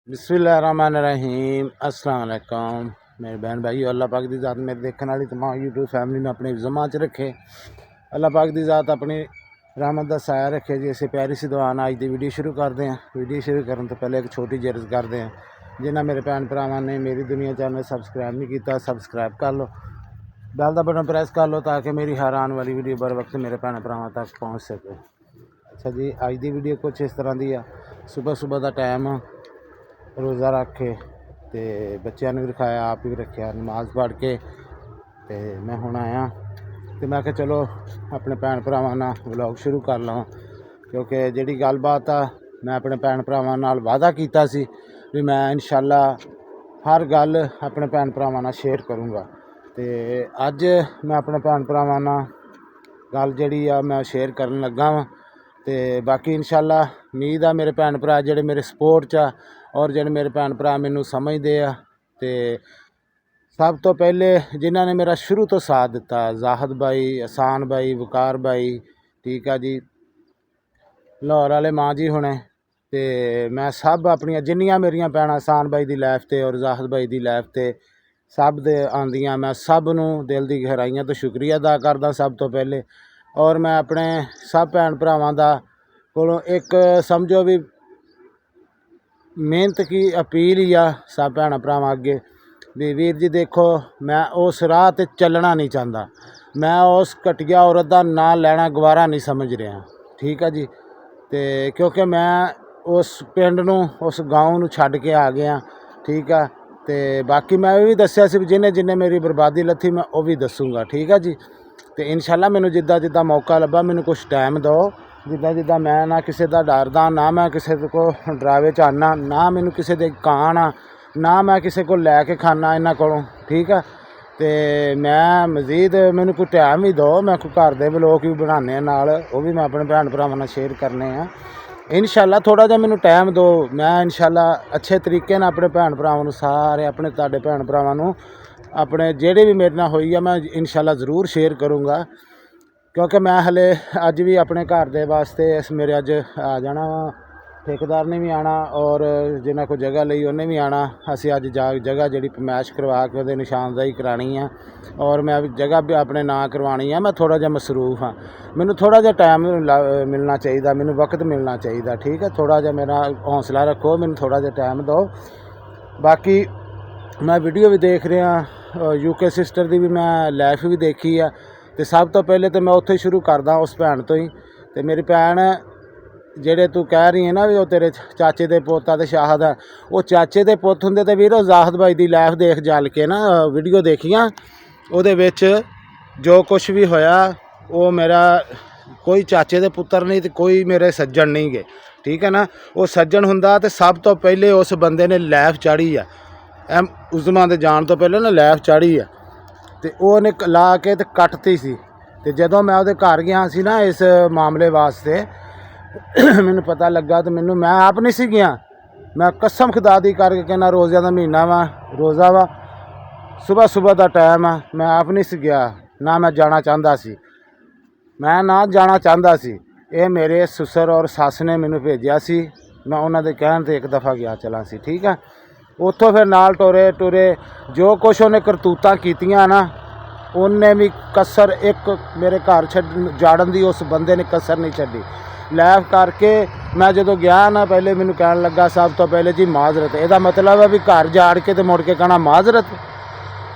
बिस्मिल्लाहिर्रहमानिर्रहीम अस्सलाम वालेकुम मेरे बहन भाई। अल्लाह पाक दी ज़ात मेरे देखने वाली तमाम यूट्यूब फैमिली ने अपने ज़मा च रखे। अल्लाह पाक दी ज़ात अपनी रहमत दा साया रखे जी। इसे प्यारी सी दुआ नाल अज दी वीडियो शुरू करते हैं। वीडियो शुरू करने तो पहले एक छोटी जी अर्ज़ करते हैं, जिन्हें मेरे भैन भरावां ने मेरी दुनिया चैनल सबसक्राइब नहीं किया सबसक्राइब कर लो, बेल दा बटन प्रेस कर लो ताकि मेरी हर आने वाली वीडियो बर वक्त मेरे भैन भरावां तक पहुँच सके। अच्छा जी, अज दी वीडियो कुछ इस तरह की है। सुबह सुबह का टाइम रोज़ा रख के ते बच्चों भी रखाया, आप भी रखा, नमाज पढ़ के ते मैं हुण आया तो मैं क्या चलो अपने भैन भरावां नाल व्लॉग शुरू कर लवां, क्योंकि जिहड़ी गलबात आ मैं अपने भैन भरावां नाल वादा कीता सी भी मैं इंशाअल्लाह हर गल अपने भैन भरावां नाल शेयर करूँगा। तो अज मैं अपने भैन भरावां नाल गल जिहड़ी आ मैं शेयर करन लगा वां। तो बाकी इंशाअल्लाह उम्मीद आ मेरे भैन भरा जिहड़े मेरे सपोर्ट च और जिहड़े मेरे भैन भरा मैनू समझते आ। तो सब तो पहले जिन्हों ने मेरा शुरू तो साथ दिता, जाहिद भाई, एहसान भाई, वकार भाई, ठीक है जी, लाहौर वाले माँ जी हुणे। तो मैं सब अपन जिन्नियां मेरिया भैनां एहसान भाई की लाइफ ते और जाहिद भाई की लाइफ ते सब दे आंदियां, मैं सब नूं दिल की गहराइयां तो शुक्रिया अदा करदा सब तो पहले। और मैं अपने सब भैन भरावां दा कोलों एक समझो भी मेहनत की अपील ही आ सब भैन भरावां अगे भी वीर जी देखो मैं उस राह ते चलना नहीं चाहता, मैं उस घटिया औरत का नाम लेना गवारा नहीं समझ रहा, ठीक है जी। तो क्योंकि मैं उस पिंड नूं उस गाँव नूं छड्ड के आ गया, ठीक है। तो बाकी मैं भी दस्सिया सी जिन्हें जिन्हें मेरी बर्बादी लथी मैं वो भी दसूँगा, ठीक है जी। तो इंशाअल्लाह मैनू जिद्दां जिद्दां मौका लब्भा मैनू कुछ टाइम दो, जिद्दां जिद्दां मैं ना किसी का डरदा, ना मैं किसी को डरावे च आना, ना मैनू किसी दे कान आ, ना मैं किसी को लैके खाना इन्हां कोलों, ठीक है। तो मैं मजीद मैनू कोई टाइम भी दो, मैं कोई घर दे व्लॉग भी बनाने नाल, वो भी मैं अपने भैन भरावां नाल शेयर करने हैं इंशाअल्लाह। थोड़ा जिहा मैनू टाइम दो, मैं इंशाअल्लाह अच्छे तरीके नाल अपने भैन भरावां नूं सारे अपने तुहाडे भैन भरावां नूं अपने जेह्ड़े भी मेरे नाल होई है मैं इंशाअल्लाह ज़रूर शेयर करूँगा। क्योंकि मैं हले अज भी अपने घर दे वास्ते मेरे अज आ जाना वा, ठेकेदार ने भी आना और जिन्हें कोई जगह लई उन्हें भी आना। असी अज जगह जी पमैश करवा के वो निशानदेही करानी है और मैं जगह भी अपने नाँ करवानी है। मैं थोड़ा जिहा मसरूफ हाँ, मैनू थोड़ा जिहा टाइम मिलना चाहिए, मैनू वक्त मिलना चाहिए, ठीक है। थोड़ा जिहा मेरा हौसला रखो, मैनू थोड़ा जिहा टाइम दो। बाकी मैं वीडियो भी देख रहा, यूके सिस्टर की भी मैं लाइफ भी देखी है। तो सब तो पहले तो मैं उत्थे शुरू करदा उस भैन तो ही। तो मेरी भैन जेड़े तू कह रही है ना भी वो तेरे चाचे दे पोता ते शाहद है, वो चाचे दे पुत हुंदे ते वीर जाहिद भाई की लाइफ देख जल के ना वीडियो देखियां, उहदे विच जो कुछ भी होया वो मेरा कोई चाचे दे पुत्र नहीं तो कोई मेरे सज्जन नहीं गए, ठीक है ना। वो सज्जन हुंदा ते सब तो पहले उस बंदे ने लाइफ चाढ़ी है, उज़मा दे जान तो पहले ना लाइफ चाढ़ी है। तो उन्हें ला के तो कटती सी। तो जदों मैं उहदे घर गया सी ना इस मामले वास्ते मैनू पता लगा तो मैनू मैं आप नहीं सी गया, मैं कसम खुदा दी करके कहना रोज़ा का महीना वा, रोज़ा वा, सुबह सुबह का टाइम आ, मैं आप नहीं सी गया, ना मैं जाना चाहता सी, मैं ना जाना चाहता सी। ये मेरे ससुर और सस ने मैनू भेजिया सी, मैं उन्होंने दे कहण ते एक दफ़ा गया चला सी, ठीक है। उत्थों फिर नाल टुरे टुरे जो कुछ उन्हें करतूतां कीतियां ना, उन्हें भी कसर एक मेरे घर जाड़न दी उस बंदे ने कसर नहीं छड्डी। लाइफ करके मैं जो गया ना पहले मैनू कहन लगा सब तो पहले जी माजरत, यदा मतलब है भी घर जाड़ के तो मुड़ के कहना माजरत।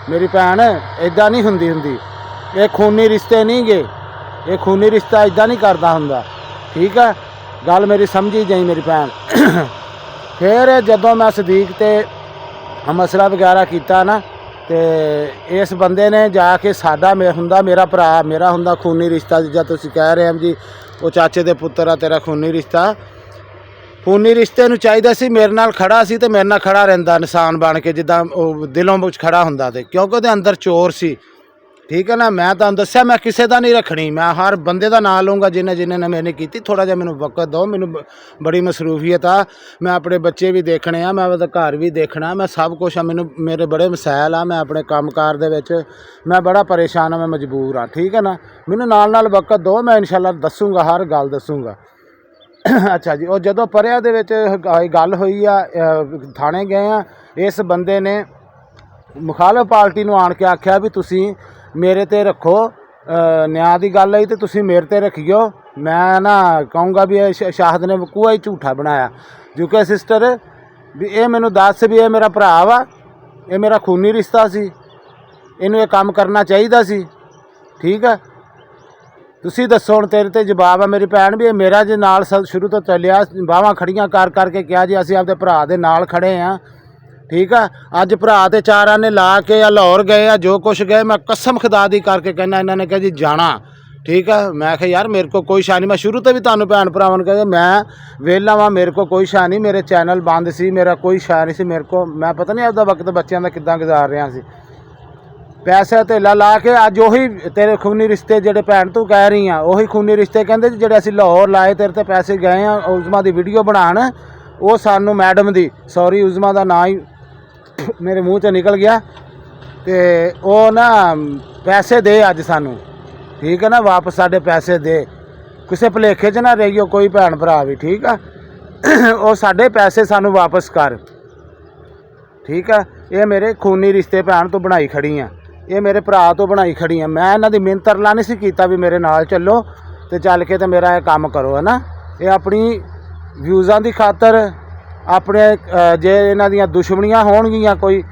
मेरी भैन इदा नहीं हुंदी हुंदी, ये खूनी रिश्ते नहीं गए, ये खूनी रिश्ता इदा नहीं करता हुंदा, ठीक है। गल मेरी समझी जाई मेरी भैन। फिर जदों मैं सदीक ते मसला वगैरह किया ना, तो इस बंदे ने जाके साडा हुंदा मेरा भरा, मेरा हुंदा खूनी रिश्ता, जिद्दां तुसीं कह रहे हैं जी वो चाचे दे पुत्तर आ तेरा खूनी रिश्ता, खूनी रिश्ते नूं चाहिदा सी मेरे नाल खड़ा सी तो मेरे नाल खड़ा रहिंदा इंसान बन के, जिद्दां दिलों कुछ खड़ा हुंदा। ते क्योंकि उहदे अंदर चोर सी, ठीक है ना। मैं तुहानूं दस्सिया मैं किसी का नहीं रखनी, मैं हर बंदे का नाम लूँगा जिन्हें जिन्हें ने मैंने की। थोड़ा जिहा मैनू वक्त दो, मैनू बड़ी मसरूफियत आ, मैं अपने बच्चे भी देखने आ, मैं अपना घर भी देखना, मैं सब कुछ मैनू मेरे बड़े मसैल आ, मैं अपने कामकार दे विच मैं बड़ा परेशान हाँ, मैं मजबूर हाँ, ठीक है ना। मैनू नाल नाल वक्त दो, मैं इंशाअल्लाह दसूँगा, हर गल दसूँगा। ਅੱਛਾ ਜੀ, ਉਹ ਜਦੋਂ ਪਰਿਆ ਦੇ ਵਿੱਚ ਗੱਲ ਹੋਈ ਆ, ਥਾਣੇ ਗਏ ਆ, ਇਸ ਬੰਦੇ ਨੇ ਮੁਖਾਲਫ ਪਾਰਟੀ ਨੂੰ ਆਣ ਕੇ ਆਖਿਆ ਵੀ ਤੁਸੀਂ ਮੇਰੇ ਤੇ ਰੱਖੋ, ਨਿਆਂ ਦੀ ਗੱਲ ਹੈ ਤੇ ਤੁਸੀਂ ਮੇਰੇ ਤੇ ਰੱਖਿਓ। ਮੈਂ ਨਾ ਕਹੂੰਗਾ ਵੀ ਇਹ ਸ਼ਾਹਦ ਨੇ ਵਕੂਆ ਹੀ ਝੂਠਾ ਬਣਾਇਆ। ਜੋ ਕਿ ਸਿਸਟਰ ਵੀ ਇਹ ਮੈਨੂੰ ਦੱਸ ਵੀ ਇਹ ਮੇਰਾ ਭਰਾ ਵਾ, ਇਹ ਮੇਰਾ ਖੂਨੀ ਰਿਸ਼ਤਾ ਸੀ, ਇਹਨੂੰ ਇਹ ਕੰਮ ਕਰਨਾ ਚਾਹੀਦਾ ਸੀ। ਠੀਕ ਆ, ਤੁਸੀਂ ਦੱਸੋ ਹੁਣ, ਤੇਰੇ ਤੇ ਜਵਾਬ ਆ ਮੇਰੀ ਭੈਣ ਵੀ ਇਹ ਮੇਰਾ ਜੇ ਨਾਲ ਸ਼ੁਰੂ ਤੋਂ ਚੱਲਿਆ, ਬਾਹਾਂ ਖੜੀਆਂ ਕਰ ਕਰਕੇ ਕਿਹਾ ਜੀ ਅਸੀਂ ਆਪਦੇ ਭਰਾ ਦੇ ਨਾਲ ਖੜੇ ਆ। ਠੀਕ ਆ, ਅੱਜ ਭਰਾ ਤੇ ਚਾਰਾਂ ਨੇ ਲਾ ਕੇ ਆ ਲਾਹੌਰ ਗਏ ਆ, ਜੋ ਕੁਛ ਗਏ, ਮੈਂ ਕਸਮ ਖੁਦਾ ਦੀ ਕਰਕੇ ਕਹਿੰਦਾ ਇਹਨਾਂ ਨੇ ਕਿਹਾ ਜੀ ਜਾਣਾ। ਠੀਕ ਆ, ਮੈਂ ਕਿਹਾ ਯਾਰ ਮੇਰੇ ਕੋ ਕੋਈ ਸ਼ਾ ਨਹੀਂ, ਮੈਂ ਸ਼ੁਰੂ ਤੋਂ ਵੀ ਤੁਹਾਨੂੰ ਭੈਣ ਭਰਾਵਾਂ ਨੂੰ ਕਹਿੰਦਾ ਮੈਂ ਵਿਹਲਾ ਵਾਂ, ਮੇਰੇ ਕੋ ਕੋਈ ਸ਼ਾ ਨਹੀਂ, ਮੇਰੇ ਚੈਨਲ ਬੰਦ ਸੀ, ਮੇਰਾ ਕੋਈ ਸ਼ਾ ਨਹੀਂ ਸੀ ਮੇਰੇ ਕੋ, ਮੈਂ ਪਤਾ ਨਹੀਂ ਆਪਦਾ ਵਕਤ ਬੱਚਿਆਂ ਦਾ ਕਿੱਦਾਂ ਗੁਜ਼ਾਰ ਰਿਹਾ ਸੀ। ਪੈਸਾ ਧੇਲਾ ਲਾ ਕੇ ਅੱਜ ਉਹੀ ਤੇਰੇ ਖੂਨੀ ਰਿਸ਼ਤੇ ਜਿਹੜੇ ਭੈਣ ਤੂੰ ਕਹਿ ਰਹੀ ਆ, ਉਹੀ ਖੂਨੀ ਰਿਸ਼ਤੇ ਕਹਿੰਦੇ ਜਿਹੜੇ ਅਸੀਂ ਲਾਹੌਰ ਲਾਏ ਤੇਰੇ ਤੇ ਪੈਸੇ ਗਏ ਆ ਉਜ਼ਮਾ ਦੀ ਵੀਡੀਓ ਬਣਾਉਣ, ਉਹ ਸਾਨੂੰ ਮੈਡਮ ਦੀ, ਸੌਰੀ ਉਜ਼ਮਾ ਦਾ ਨਾਂ ਹੀ ਮੇਰੇ ਮੂੰਹ 'ਚੋਂ ਨਿਕਲ ਗਿਆ, ਤੇ ਉਹ ਨਾ ਪੈਸੇ ਦੇ ਅੱਜ ਸਾਨੂੰ। ਠੀਕ ਹੈ ਨਾ, ਵਾਪਸ ਸਾਡੇ ਪੈਸੇ ਦੇ, ਕਿਸੇ ਭੁਲੇਖੇ 'ਚ ਨਾ ਰਹੀਓ ਕੋਈ ਭੈਣ ਭਰਾ ਵੀ। ਠੀਕ ਆ, ਉਹ ਸਾਡੇ ਪੈਸੇ ਸਾਨੂੰ ਵਾਪਸ ਕਰ। ਠੀਕ ਆ, ਇਹ ਮੇਰੇ ਖੂਨੀ ਰਿਸ਼ਤੇ ਭੈਣ ਤੋਂ ਬਣਾਈ ਖੜੀ ਆ, ਇਹ ਮੇਰੇ ਭਰਾ ਤੋਂ ਬਣਾਈ ਖੜੀ ਆ। ਮੈਂ ਇਹਨਾਂ ਦੀ ਮਿਹਨਤ ਤਰਲਾ ਨਹੀਂ ਸੀ ਕੀਤਾ ਵੀ ਮੇਰੇ ਨਾਲ ਚੱਲੋ ਤੇ ਚੱਲ ਕੇ ਤੇ ਮੇਰਾ ਇਹ ਕੰਮ ਕਰੋ, ਹੈ ਨਾ। ਇਹ ਆਪਣੀ ਵਿਊਜ਼ਾਂ ਦੀ ਖਾਤਰ ਆਪਣੇ ਜੇ ਇਹਨਾਂ ਦੀਆਂ ਦੁਸ਼ਮਣੀਆਂ ਹੋਣਗੀਆਂ ਕੋਈ,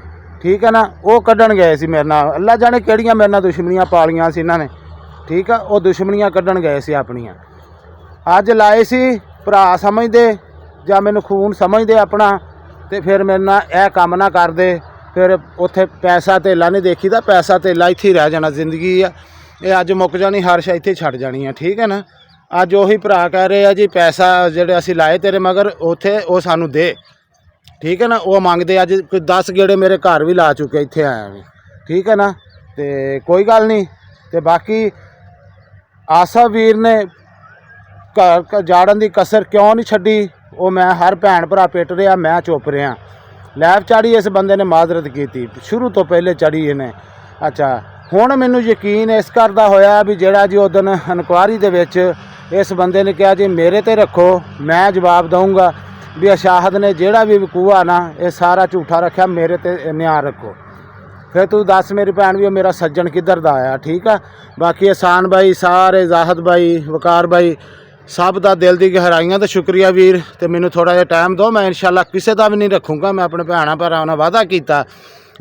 ਠੀਕ ਹੈ ਨਾ, ਉਹ ਕੱਢਣ ਗਏ ਸੀ ਮੇਰੇ ਨਾਲ। ਅੱਲਾ ਜਾਣੇ ਕਿਹੜੀਆਂ ਮੇਰੇ ਨਾਲ ਦੁਸ਼ਮਣੀਆਂ ਪਾਲੀਆਂ ਸੀ ਇਹਨਾਂ ਨੇ। ਠੀਕ ਆ, ਉਹ ਦੁਸ਼ਮਣੀਆਂ ਕੱਢਣ ਗਏ ਸੀ ਆਪਣੀਆਂ। ਅੱਜ ਲਾਏ ਸੀ ਭਰਾ ਸਮਝਦੇ ਜਾਂ ਮੈਨੂੰ ਖੂਨ ਸਮਝਦੇ ਆਪਣਾ, ਤੇ ਫਿਰ ਮੇਰੇ ਨਾਲ ਇਹ ਕੰਮ ਨਾ ਕਰਦੇ, ਫਿਰ ਉੱਥੇ ਪੈਸਾ ਧੇਲਾ ਨਹੀਂ ਦੇਖੀਦਾ, ਪੈਸਾ ਧੇਲਾ ਇੱਥੇ ਹੀ ਰਹਿ ਜਾਣਾ। ਜ਼ਿੰਦਗੀ ਆ ਇਹ ਅੱਜ ਮੁੱਕ ਜਾਣੀ, ਹਰ ਸ਼ੈ ਇੱਥੇ ਛੱਡ ਜਾਣੀ ਆ। ਠੀਕ ਹੈ ਨਾ, ਅੱਜ ਉਹੀ ਭਰਾ ਕਹਿ ਰਹੇ ਆ ਜੀ ਪੈਸਾ ਜਿਹੜੇ ਅਸੀਂ ਲਾਏ ਤੇਰੇ ਮਗਰ ਉੱਥੇ ਉਹ ਸਾਨੂੰ ਦੇ। ਠੀਕ ਹੈ ਨਾ, ਉਹ ਮੰਗਦੇ ਅੱਜ ਕੋਈ 10 ਗੇੜੇ ਮੇਰੇ ਘਰ ਵੀ ਲਾ ਚੁੱਕੇ ਇੱਥੇ ਆਇਆ ਵੀ। ਠੀਕ ਹੈ ਨਾ, ਤੇ ਕੋਈ ਗੱਲ ਨਹੀਂ। ਤੇ ਬਾਕੀ ਆਸਾ ਵੀਰ ਨੇ ਘਰ ਜਾੜਨ ਦੀ ਕਸਰ ਕਿਉਂ ਨਹੀਂ ਛੱਡੀ, ਉਹ ਮੈਂ ਹਰ ਭੈਣ ਭਰਾ ਪਿੱਟ ਰਿਹਾ, ਮੈਂ ਚੁੱਪ ਰਿਹਾ। ਲੈਬ ਚਾੜੀ ਇਸ ਬੰਦੇ ਨੇ ਮਾਜ਼ਰਤ ਕੀਤੀ, ਸ਼ੁਰੂ ਤੋਂ ਪਹਿਲੇ ਚੜੀ ਇਹਨੇ। ਅੱਛਾ, ਹੁਣ ਮੈਨੂੰ ਯਕੀਨ ਇਸ ਕਰਦਾ ਹੋਇਆ ਵੀ ਜਿਹੜਾ ਜੀ ਉਹ ਦਿਨ ਇਨਕੁਆਰੀ ਦੇ ਵਿੱਚ ਇਸ ਬੰਦੇ ਨੇ ਕਿਹਾ ਜੀ ਮੇਰੇ ਤੇ ਰੱਖੋ, ਮੈਂ ਜਵਾਬ ਦਊਂਗਾ ਵੀ ਅਸ਼ਾਹਦ ਨੇ ਜਿਹੜਾ ਵੀ ਵਕੂਆ ਨਾ ਇਹ ਸਾਰਾ ਝੂਠਾ ਰੱਖਿਆ, ਮੇਰੇ ਤੇ ਨਿਆਂ ਰੱਖੋ। ਫਿਰ ਤੂੰ ਦੱਸ ਮੇਰੀ ਭੈਣ ਵੀ ਉਹ ਮੇਰਾ ਸੱਜਣ ਕਿੱਧਰ ਦਾ ਆਇਆ। ਠੀਕ ਆ, ਬਾਕੀ ਅਹਿਸਾਨ ਬਾਈ, ਸਾਰੇ ਜ਼ਾਹਦ ਬਾਈ, ਵਕਾਰ ਬਾਈ, ਸਭ ਦਾ ਦਿਲ ਦੀ ਗਹਿਰਾਈਆਂ ਦਾ ਸ਼ੁਕਰੀਆ ਵੀਰ। ਤੇ ਮੈਨੂੰ ਥੋੜ੍ਹਾ ਜਿਹਾ ਟਾਈਮ ਦਿਓ, ਮੈਂ ਇਨਸ਼ਾਅੱਲਾ ਕਿਸੇ ਦਾ ਵੀ ਨਹੀਂ ਰੱਖੂੰਗਾ। ਮੈਂ ਆਪਣੇ ਭੈਣਾਂ ਭਰਾਵਾਂ ਨਾਲ ਵਾਅਦਾ ਕੀਤਾ,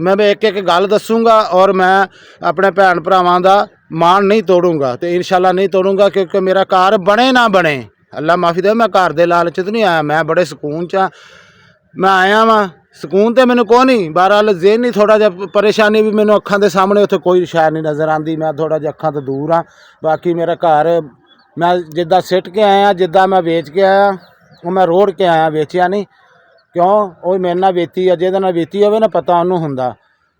ਮੈਂ ਵੀ ਇੱਕ ਇੱਕ ਗੱਲ ਦੱਸੂੰਗਾ, ਔਰ ਮੈਂ ਆਪਣੇ ਭੈਣ ਭਰਾਵਾਂ ਦਾ ਮਾਣ ਨਹੀਂ ਤੋੜੂੰਗਾ, ਤੇ ਇਨਸ਼ਾਅੱਲਾ ਨਹੀਂ ਤੋੜੂੰਗਾ, ਕਿਉਂਕਿ ਮੇਰਾ ਘਰ ਬਣੇ ਨਾ ਬਣੇ, ਅੱਲਾ ਮਾਫੀ ਦੇ, ਮੈਂ ਘਰ ਦੇ ਲਾਲਚ 'ਚ ਨਹੀਂ ਆਇਆ, ਮੈਂ ਬੜੇ ਸਕੂਨ 'ਚ ਮੈਂ ਆਇਆ ਵਾਂ। ਸਕੂਨ ਤੇ ਮੈਨੂੰ ਕੋਈ ਨਹੀਂ, ਬਹਰਹਾਲ ਜ਼ਹਿਨੀ ਥੋੜ੍ਹਾ ਜਿਹਾ ਪਰੇਸ਼ਾਨੀ ਵੀ ਮੈਨੂੰ ਅੱਖਾਂ ਦੇ ਸਾਹਮਣੇ ਉੱਥੇ ਕੋਈ ਸ਼ੈ ਨਹੀਂ ਨਜ਼ਰ ਆਉਂਦੀ, ਮੈਂ ਥੋੜ੍ਹਾ ਜਿਹਾ ਅੱਖਾਂ ਤੋਂ ਦੂਰ ਹਾਂ। ਬਾਕੀ ਮੇਰਾ ਘਰ ਮੈਂ ਜਿੱਦਾਂ ਸਿੱਟ ਕੇ ਆਇਆ, ਜਿੱਦਾਂ ਮੈਂ ਵੇਚ ਕੇ ਆਇਆ, ਉਹ ਮੈਂ ਰੋੜ ਕੇ ਆਇਆ, ਵੇਚਿਆ ਨਹੀਂ। ਕਿਉਂ, ਉਹ ਮੇਰੇ ਨਾਲ ਵੇਚੀ ਆ, ਜਿਹਦੇ ਨਾਲ ਵੇਚੀ ਹੋਵੇ ਨਾ ਪਤਾ ਉਹਨੂੰ ਹੁੰਦਾ।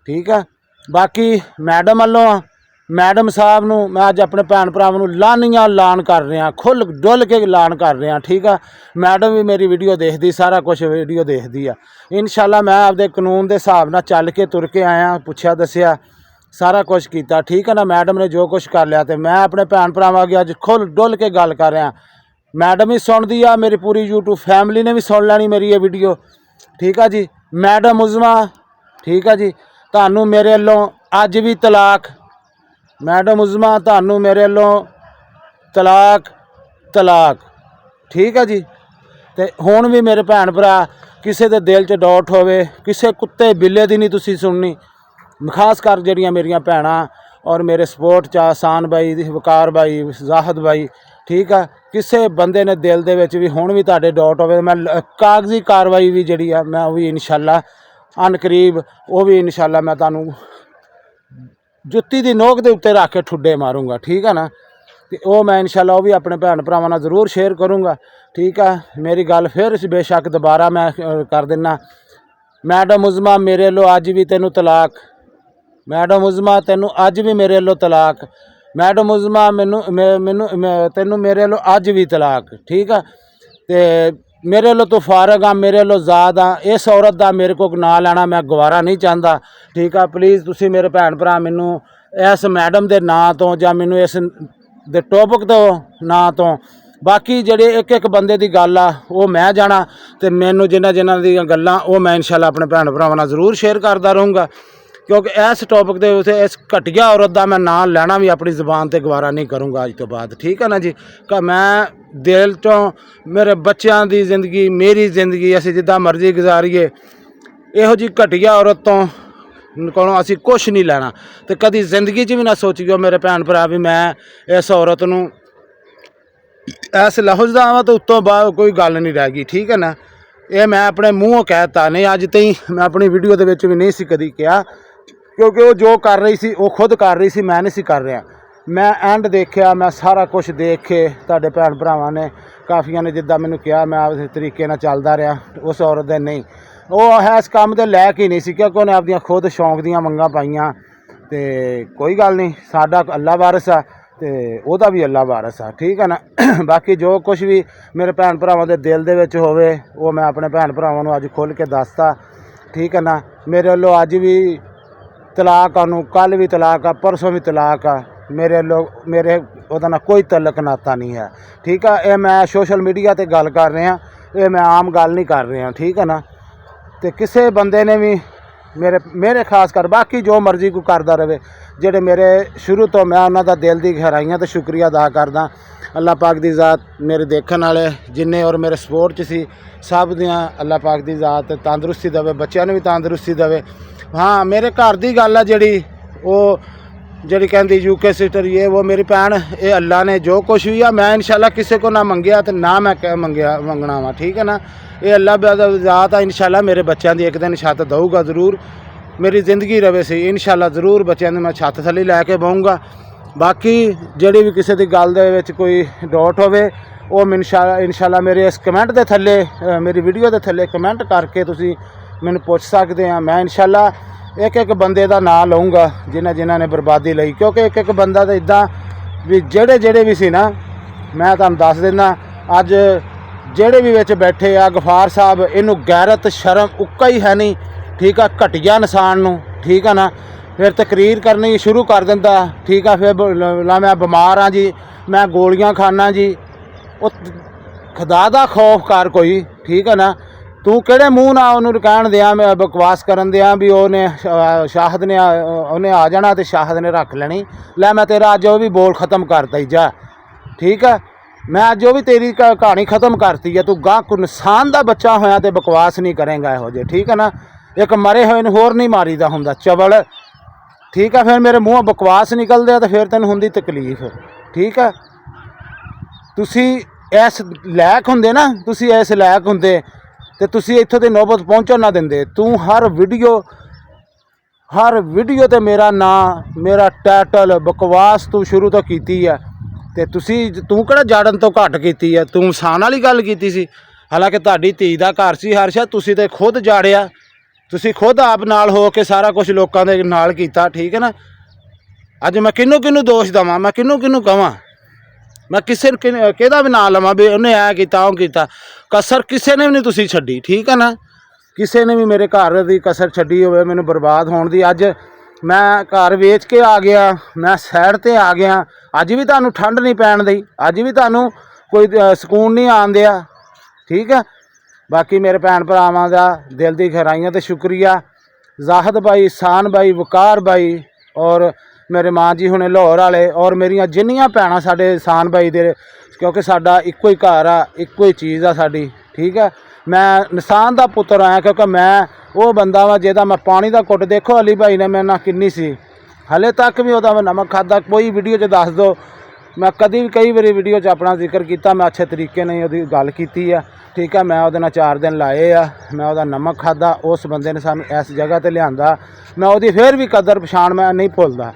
ਠੀਕ ਆ, ਬਾਕੀ ਮੈਡਮ ਵੱਲੋਂ ਆ, ਮੈਡਮ ਸਾਹਿਬ ਨੂੰ ਮੈਂ ਅੱਜ ਆਪਣੇ ਭੈਣ ਭਰਾਵਾਂ ਨੂੰ ਲਾਹਨੀਆਂ ਐਲਾਨ ਕਰ ਰਿਹਾ, ਖੁੱਲ ਡੁੱਲ ਕੇ ਐਲਾਨ ਕਰ ਰਿਹਾ। ਠੀਕ ਆ, ਮੈਡਮ ਵੀ ਮੇਰੀ ਵੀਡੀਓ ਦੇਖਦੀ, ਸਾਰਾ ਕੁਝ ਵੀਡੀਓ ਦੇਖਦੀ ਆ। ਇਨਸ਼ਾਅੱਲਾ ਮੈਂ ਆਪਦੇ ਕਾਨੂੰਨ ਦੇ ਹਿਸਾਬ ਨਾਲ ਚੱਲ ਕੇ ਤੁਰ ਕੇ ਆਇਆ, ਪੁੱਛਿਆ ਦੱਸਿਆ, ਸਾਰਾ ਕੁਝ ਕੀਤਾ। ਠੀਕ ਹੈ ਨਾ, ਮੈਡਮ ਨੇ ਜੋ ਕੁਝ ਕਰ ਲਿਆ, ਤੇ ਮੈਂ ਆਪਣੇ ਭੈਣ ਭਰਾਵਾਂ ਅੱਗੇ ਅੱਜ ਖੁੱਲ ਡੁੱਲ ਕੇ ਗੱਲ ਕਰ ਰਿਹਾ। ਮੈਡਮ ਵੀ ਸੁਣਦੀ ਆ, ਮੇਰੀ ਪੂਰੀ YouTube ਫੈਮਿਲੀ ਨੇ ਵੀ ਸੁਣ ਲੈਣੀ ਮੇਰੀ ਇਹ ਵੀਡੀਓ। ਠੀਕ ਆ ਜੀ, ਮੈਡਮ ਉਜ਼ਮਾ, ਠੀਕ ਆ ਜੀ, ਤੁਹਾਨੂੰ ਮੇਰੇ ਵੱਲੋਂ ਅੱਜ ਵੀ ਤਲਾਕ। ਮੈਡਮ ਉਜ਼ਮਾ, ਤੁਹਾਨੂੰ ਮੇਰੇ ਵੱਲੋਂ ਤਲਾਕ, ਤਲਾਕ। ਠੀਕ ਆ ਜੀ, ਤੇ ਹੁਣ ਵੀ ਮੇਰੇ ਭੈਣ ਭਰਾ ਕਿਸੇ ਦੇ ਦਿਲ 'ਚ ਡਾਊਟ ਹੋਵੇ, ਕਿਸੇ ਕੁੱਤੇ ਬਿੱਲੇ ਦੀ ਨਹੀਂ ਤੁਸੀਂ ਸੁਣਨੀ, ਖਾਸ ਕਰ ਜਿਹੜੀਆਂ ਮੇਰੀਆਂ ਭੈਣਾਂ ਔਰ ਮੇਰੇ ਸਪੋਰਟ 'ਚ ਆਸਾਨ ਬਾਈ, ਵਕਾਰ ਬਾਈ, ਜ਼ਾਹਦ ਬਾਈ। ਠੀਕ ਆ, ਕਿਸੇ ਬੰਦੇ ਨੇ ਦਿਲ ਦੇ ਵਿੱਚ ਵੀ ਹੁਣ ਵੀ ਤੁਹਾਡੇ ਡਾਊਟ ਹੋਵੇ, ਮੈਂ ਕਾਗਜ਼ੀ ਕਾਰਵਾਈ ਵੀ ਜਿਹੜੀ ਆ ਮੈਂ ਉਹ ਵੀ ਇਨਸ਼ਾਅੱਲਾ ਅਨਕਰੀਬ, ਉਹ ਵੀ ਇਨਸ਼ਾਅੱਲਾ ਮੈਂ ਤੁਹਾਨੂੰ ਜੁੱਤੀ ਦੀ ਨੋਕ ਦੇ ਉੱਤੇ ਰੱਖ ਕੇ ਠੁੱਡੇ ਮਾਰੂੰਗਾ। ਠੀਕ ਆ ਨਾ, ਤੇ ਉਹ ਮੈਂ ਇਨਸ਼ਾਅੱਲਾ ਉਹ ਵੀ ਆਪਣੇ ਭੈਣ ਭਰਾਵਾਂ ਨਾਲ ਜ਼ਰੂਰ ਸ਼ੇਅਰ ਕਰੂੰਗਾ। ਠੀਕ ਆ, ਮੇਰੀ ਗੱਲ ਫਿਰ ਬੇਸ਼ੱਕ ਦੁਬਾਰਾ ਮੈਂ ਕਰ ਦਿੰਦਾ। ਮੈਡਮ ਉਜ਼ਮਾ, ਮੇਰੇ ਵੱਲੋਂ ਅੱਜ ਵੀ ਤੈਨੂੰ ਤਲਾਕ। ਮੈਡਮ ਉਜ਼ਮਾ, ਤੈਨੂੰ ਅੱਜ ਵੀ ਮੇਰੇ ਵੱਲੋਂ ਤਲਾਕ। ਮੈਡਮ ਉਜ਼ਮਾ, ਤੈਨੂੰ ਮੇਰੇ ਵੱਲੋਂ ਅੱਜ ਵੀ ਤਲਾਕ। ਠੀਕ ਆ, ਤੇ ਮੇਰੇ ਵੱਲੋਂ ਤੂੰ ਫਾਰਗ ਆ, ਮੇਰੇ ਵੱਲੋਂ ਆਜ਼ਾਦ ਆ। ਇਸ ਔਰਤ ਦਾ ਮੇਰੇ ਕੋਲ ਨਾਂ ਲੈਣਾ ਮੈਂ ਗਵਾਰਾ ਨਹੀਂ ਚਾਹੁੰਦਾ। ਠੀਕ ਆ, ਪਲੀਜ਼ ਤੁਸੀਂ ਮੇਰੇ ਭੈਣ ਭਰਾ ਮੈਨੂੰ ਇਸ ਮੈਡਮ ਦੇ ਨਾਂ ਤੋਂ ਜਾਂ ਮੈਨੂੰ ਇਸ ਦੇ ਟੋਪਿਕ ਤੋਂ ਨਾਂ ਤੋਂ बाकी ਜਿਹੜੇ ਇੱਕ ਬੰਦੇ ਦੀ ਗੱਲ ਆ ਉਹ ਮੈਂ ਜਾਣਾ ਤੇ ਮੈਨੂੰ ਜਿਨ੍ਹਾਂ ਦੀਆਂ ਗੱਲਾਂ ਉਹ ਮੈਂ ਇਨਸ਼ਾਅੱਲਾ ਆਪਣੇ ਭੈਣ ਭਰਾਵਾਂ ਨਾਲ ਜ਼ਰੂਰ ਸ਼ੇਅਰ ਕਰਦਾ ਰਹੂੰਗਾ क्योंकि इस टॉपिक के उत्ते इस घटिया औरत का मैं नाम लेना भी अपनी ज़बान से गवारा नहीं करूँगा अज तो बाद ठीक है ना जी कि मैं दिल तो मेरे बच्चों की ज़िंदगी मेरी ज़िंदगी असी जिदा मर्जी गुजारीए इहो जी घटिया औरत तो को असी कुछ नहीं लेना तो कभी जिंदगी च भी ना सोचियो मेरे भैन भरा भी मैं इस औरत नूं इस लफ्ज़ दा आवां तो उत्तों बाद कोई गल नहीं रह गई ठीक है ना ये मैं अपने मूँहों कहता नहीं अज तई मैं अपनी वीडियो दे विच भी नहीं सी कदी कहा क्योंकि वो जो कर रही सी वो खुद कर रही सी मैं नहीं सी कर रहा मैं एंड देखा मैं सारा कुछ देख के तुहाडे भैन भरावां ने काफिया ने जिद्दां मैनूं कहा मैं उस तरीके नाल चलदा रहा उस औरत दे नहीं वो है इस काम दे लैक ही नहीं सी क्योंकि उन्हें आपदियां खुद शौक दियां मंगां पाईयां ते कोई गल नहीं साडा अल्लाह वारिस आ ते ओहदा भी अल्लाह वारिस आ ठीक है ना बाकी जो कुछ भी मेरे भैन भरावां दे दिल दे विच होवे वो मैं अपने भैन भरावां नूं अज खुल के दसता ठीक है ना मेरे वल्लों अज भी तलाक आनू कल भी तलाक आ परसों भी तलाक आ मेरे ओहदा ना कोई तलक नाता नहीं है ठीक है ये मैं सोशल मीडिया ते गल कर रहा ये मैं आम गल नहीं कर रहा ठीक है ना तो किसी बंदे ने भी मेरे खास कर बाकी जो मर्जी को करता रहे जेडे मेरे शुरू तो मैं उन्होंने दिल की गहराइयां तो शुक्रिया अदा करदा अल्लाह पाक दी ज़ात मेरे देखने वाले जिन्ने और मेरे सपोर्ट च सी सब दियां अल्लाह पाक दी ज़ात तंदुरुस्ती देवे बच्चों भी तंदुरुस्ती देवे हाँ मेरे घर की गल है जी वो जी कहती यूके सिस्टर ये वो मेरी भैन ये अल्लाह ने जो कुछ भी है मैं इंशाल्लाह किसी को ना मंगया तो ना मैं मंगना वा ठीक है ना ये अल्लाह ज़ात है इंशाल्लाह मेरे बच्चों की एक दिन छत दूगा जरूर मेरी ज़िंदगी रवे सी इंशाल्लाह ज़रूर बच्चों की मैं छत थल्ले लैके बहूँगा बाकी जी भी किसी की गल दे विच कोई डाउट होवे वो इंशाल्लाह मेरे इस कमेंट के थल्ले मेरी वीडियो के थल्ले कमेंट करके तुसी मैनूं पुछ सकते हैं मैं इंशाल्लाह एक बंदे का नाम लऊँगा जिन्हां ने बर्बादी लई क्योंकि एक बंदा तो इदा भी जेड़े भी सी ना मैं तुहानूं दस दिंदा अज जेड़े भी विच बैठे आ गफार साहब इनू गैरत शर्म उक्का ही है नहीं ठीक है घटिया इंसान नूं ठीक है ना फिर तकरीर करनी शुरू कर दिंदा ठीक है फिर मैं बीमार हाँ जी मैं गोलियां खाना जी वो खुदा दा खौफ कर कोई ठीक है ना तू किहड़े मूँह ना उन्होंने कहण दिया मैं बकवास करन दिया भी उन्हें शाहद ने उन्हें आ जाना तो शाहद ने रख लेनी लै मैं तेरा अज वो भी बोल ख़त्म करता ही जा ठीक है मैं अज वो भी तेरी कहानी ख़त्म करती है तू गाह इंसान का बच्चा होया तो बकवास नहीं करेंगा इहो जे ठीक है ना एक मरे हुए ने होर नहीं मारीदा हुंदा चवल ठीक है फिर मेरे मूँह बकवास निकलदे तो फिर तैनूं हुंदी तकलीफ ठीक है तुसी इस लैक हुंदे ना तुसी इस लैक हुंदे तो तुसी इत्थों ते नौबत पहुँचो ना दिंदे तू हर वीडियो ते मेरा नाम मेरा टाइटल बकवास तू शुरू तो कीती है ते तू किहड़ा जाड़न तो घट कीती है तू इंसान वाली गल कीती सी हालांकि तुहाडी धी दा घर सी हर्षा तुसी ते खुद जाड़िया तुसी खुद आप नाल हो के सारा कुछ लोगों के नाल कीता ठीक है ना अज मैं किनू दोष देवां मैं किनू कहां मैं किसी किहदा भी नाम लवां भी उन्हें ऐ कीता वो कीता कसर किसी ने भी नहीं तुसी छड्डी ठीक है ना किसी ने भी मेरे घर की कसर छड्डी होवे मैनू बर्बाद होने दी अज मैं घर वेच के आ गया मैं सैड ते आ गया अज भी तुहानूं ठंड नहीं पैण दई अज भी तुहानूं कोई सुकून नहीं आन दिया ठीक है बाकी मेरे भैन भरावां दा दिल दी गहराइयां ते शुक्रिया जाहिद भाई सान भाई वकार भाई और मेरे माँ जी हुणे लाहौर वाले और मेरिया जिन्नियां भैणां साडे सान भाई दे क्योंकि साडा इक्को ही घर आ इक्को ही चीज़ आ साडी ठीक है मैं निशान दा पुत्तर आया क्योंकि मैं वो बंदा वा जिहदा मैं पानी दा घुट देखो अली भाई ने मेरे नाल किन्नी सी हले तक भी वह नमक खाता कोई वीडियो च दस दो मैं कभी भी कई बार वीडियो च अपना जिक्र किया मैं अच्छे तरीके नहीं वो गल की है ठीक है मैं वो 4 दिन लाए आ मैं वो नमक खादा उस बंदे ने सानू इस जगह पर लिया मैं वो फिर भी कदर पछाण मैं नहीं भुलदा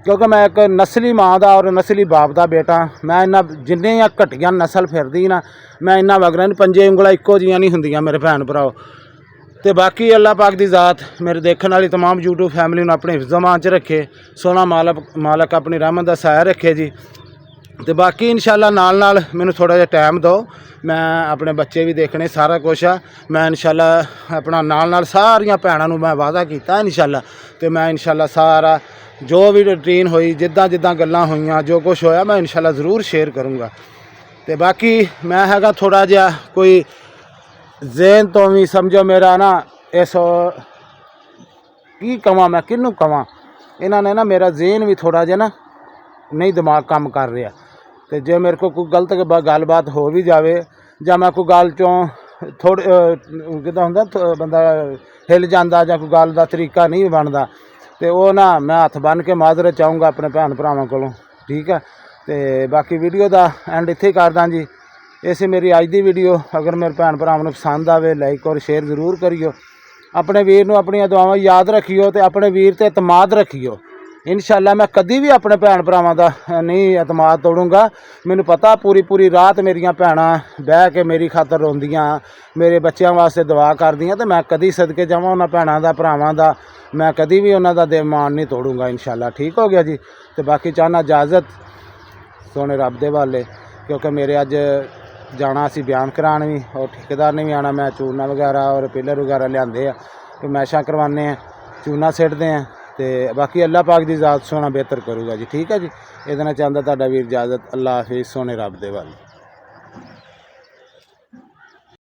क्योंकि मैं एक नस्ली माँ का और नस्ली बाप का बेटा मैं इन्ना जिन्नियां घटिया नस्ल फिरदी ना मैं इन्ना वगरा नहीं पंजे उंगलां इक्को जिहियां नहीं हुंदियां मेरे भैन भराओ तो बाकी अल्लाह पाक दी ज़ात मेरे देखने वाली तमाम यूट्यूब फैमिली ने अपने हिफ्ज़-ए-मान च रखे सोना मालक अपनी रहमत दा साया रखे जी तो बाकी इंशाल्लाह नाल मैनूं थोड़ा जिहा टाइम दो मैं अपने बच्चे भी देखने सारा कुछ आ मैं इंशाल्लाह अपना नाल सारियां भैणां नूं मैं वादा कीता इंशाल्लाह तो मैं इंशाल्लाह सारा जो भी रूटीन हुई जिद्दां गल्लां होईयां जो कुछ होया मैं इंशाल्लाह ज़रूर शेयर करूँगा ਤੇ ਬਾਕੀ ਮੈਂ ਹੈਗਾ ਥੋੜਾ ਜਿਹਾ ਕੋਈ ਜ਼ਹਿਨ ਤੋਂ ਵੀ ਸਮਝੋ ਮੇਰਾ ਨਾ ਇਸ ਕੀ ਕਵਾਂ ਮੈਂ ਕਿਹਨੂੰ ਕਵਾਂ, ਇਹਨਾਂ ਨੇ ਨਾ ਮੇਰਾ ਜ਼ਹਿਨ ਵੀ ਥੋੜਾ ਜਿਹਾ ਨਾ ਨਹੀਂ ਦਿਮਾਗ ਕੰਮ ਕਰ ਰਿਹਾ। ਤੇ ਜੇ ਮੇਰੇ ਕੋਲ ਕੋਈ ਗਲਤ ਗੱਲਬਾਤ ਹੋ ਵੀ ਜਾਵੇ ਜਾਂ ਮੈਂ ਕੋਈ ਗੱਲ ਚੋਂ ਥੋੜ੍ਹੇ ਕਿੱਦਾਂ ਹੁੰਦਾ ਬੰਦਾ ਹਿੱਲ ਜਾਂਦਾ ਜਾਂ ਕੋਈ ਗੱਲ ਦਾ ਤਰੀਕਾ ਨਹੀਂ ਬਣਦਾ, ਤੇ ਉਹ ਨਾ ਮੈਂ ਹੱਥ ਬੰਨ੍ਹ ਕੇ ਮਾਜ਼ਰਤ ਚਾਹੂੰਗਾ ਆਪਣੇ ਭੈਣ ਭਰਾਵਾਂ ਕੋਲੋਂ, ਠੀਕ ਹੈ। ਤੇ ਬਾਕੀ ਵੀਡੀਓ ਦਾ ਐਂਡ ਇੱਥੇ ਹੀ ਕਰਦਾ ਜੀ। ਇਹ ਸੀ ਮੇਰੀ ਅੱਜ ਦੀ ਵੀਡੀਓ। ਅਗਰ ਮੇਰੇ ਭੈਣ ਭਰਾਵਾਂ ਨੂੰ ਪਸੰਦ ਆਵੇ ਲਾਈਕ ਔਰ ਸ਼ੇਅਰ ਜ਼ਰੂਰ ਕਰਿਓ। ਆਪਣੇ ਵੀਰ ਨੂੰ ਆਪਣੀਆਂ ਦੁਆਵਾਂ ਯਾਦ ਰੱਖਿਓ ਤੇ ਆਪਣੇ ਵੀਰ ਤੇ ਇਤਮਾਦ ਰੱਖਿਓ। ਇਨਸ਼ਾਅੱਲਾ ਮੈਂ ਕਦੀ ਵੀ ਆਪਣੇ ਭੈਣ ਭਰਾਵਾਂ ਦਾ ਨਹੀਂ ਇਤਮਾਦ ਤੋੜੂੰਗਾ। ਮੈਨੂੰ ਪਤਾ ਪੂਰੀ ਰਾਤ ਮੇਰੀਆਂ ਭੈਣਾਂ ਬਹਿ ਕੇ ਮੇਰੀ ਖਾਤਰ ਰੋਂਦੀਆਂ, ਮੇਰੇ ਬੱਚਿਆਂ ਵਾਸਤੇ ਦੁਆ ਕਰਦੀਆਂ, ਤੇ ਮੈਂ ਕਦੀ ਸਦਕੇ ਜਾਵਾਂ ਉਹਨਾਂ ਭੈਣਾਂ ਦਾ ਭਰਾਵਾਂ ਦਾ, ਮੈਂ ਕਦੀ ਵੀ ਉਹਨਾਂ ਦਾ ਮਾਣ ਨਹੀਂ ਤੋੜੂੰਗਾ ਇਨਸ਼ਾਅੱਲਾ। ਠੀਕ ਹੋ ਗਿਆ ਜੀ। ਤੇ ਬਾਕੀ ਚਾਹਨਾ ਇਜਾਜ਼ਤ ਸੋਹਣੇ ਰੱਬ ਦੇ ਵਾਲੇ, ਕਿਉਂਕਿ ਮੇਰੇ ਅੱਜ ਜਾਣਾ ਅਸੀਂ ਬਿਆਨ ਕਰਾਉਣ ਵੀ, ਔਰ ਠੇਕੇਦਾਰ ਨੇ ਵੀ ਆਉਣਾ। ਮੈਂ ਚੂਨਾ ਵਗੈਰਾ ਔਰ ਪਿਲਰ ਵਗੈਰਾ ਲਿਆਂਦੇ ਆ ਤੇ ਮੈਸ਼ਾਂ ਕਰਵਾਉਂਦੇ ਆ, ਚੂਨਾ ਸਿੱਟਦੇ ਆ। ਤੇ ਬਾਕੀ ਅੱਲਾਹ ਪਾਕ ਦੀ ਜ਼ਾਤ ਸੋਹਣਾ ਬਿਹਤਰ ਕਰੂਗਾ ਜੀ। ਠੀਕ ਹੈ ਜੀ। ਇਹਦੇ ਨਾਲ ਚਾਹੁੰਦਾ ਤੁਹਾਡਾ ਵੀਰ ਇਜਾਜ਼ਤ। ਅੱਲਾਹ ਹਾਫਿਜ਼, ਸੋਹਣੇ ਰੱਬ ਦੇ ਵਾਲੇ।